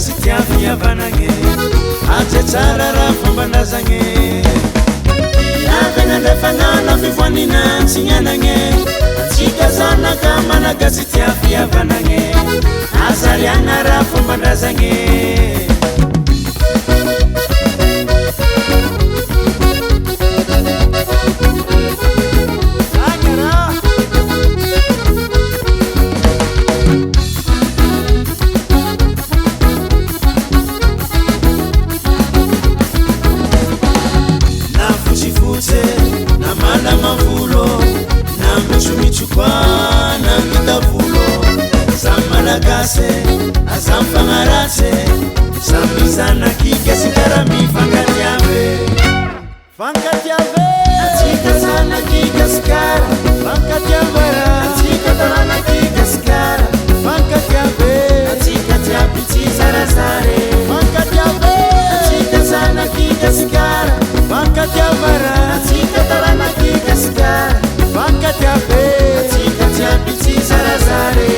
gasy tiafiavanagny aja tsara raha fombandrazagny avana ndrafanana fivoanina antsignagnagny atsika zanaka malagasy tiafiavanagny azariagna raha fombandrazagny azam fangaratse samizana kikasinkarami fankatiave atsika sana kikaskara fankatiavara atsika tarana kikaskara fankatiave atsika tiapitsi zarazare fankatiave atsika sana kikaskara fankatiavara atsika tarana kikaskara fankatiave atsika tiapitsi zarazare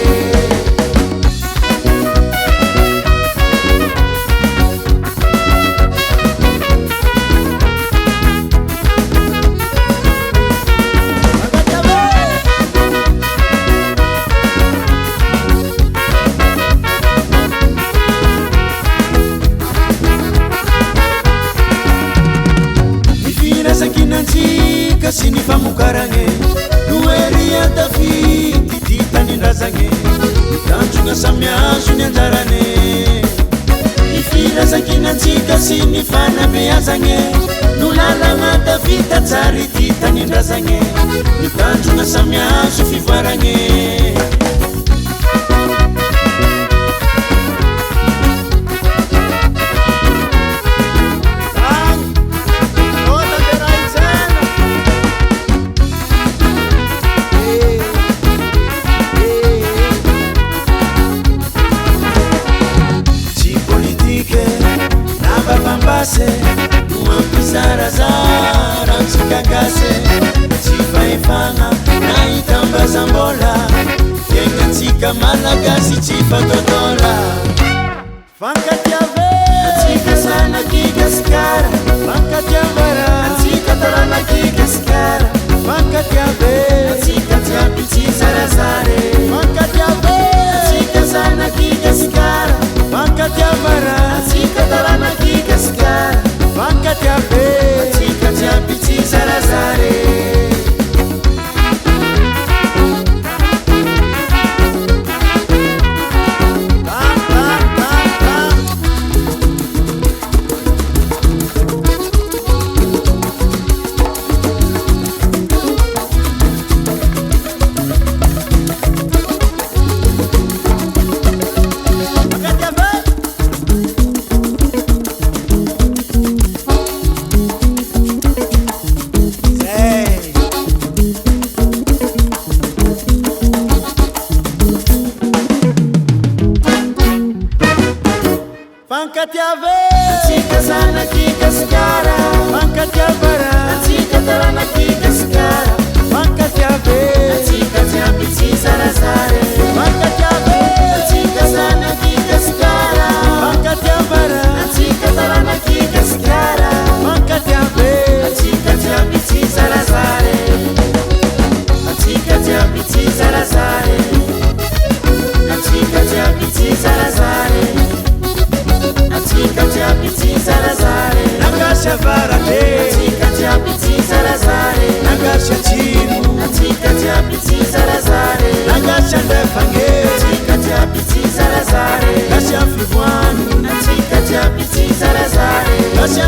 sini famukarane nueria dafi titanindrazagne tanjunga samiazo ny anjarane ifirazakinantsika siny fanabeazagne nolalagna davita tsary titanindrazagne ny tanjona samiazo fivoaragne nuampizarazara nsikakase tsifaefagna naitambazambola fiaignatsika malagasy tsifatôtôla fankatiave atsika sana kikaskara fankatiavara atsika tarana kikaskara fankatiave atsika jiaby zarazare fankatiave atsika sana kikaskara fankatiavara atsika tarana kikaskara fankatiave atsika jiaby zarazare fankatiave atsika sana kikaskara fankatiavara atsika tarana kikaskara fankatiave atsika jiaby zarazare fankatiave atsika sana kikaskara fankatiavara atsika tarana kikaskara fankatiave atsika jiaby zarazare atsika jiaby zarazare atsika jiaby zarazare atsika jiaby zarazare nagasha varate atsika jiaby zarazare nagasha chinu atsika jiaby zarazare nagasha ndefange atsika jiaby zarazare nagasha fivoanu atsika jiaby zarazare nagasha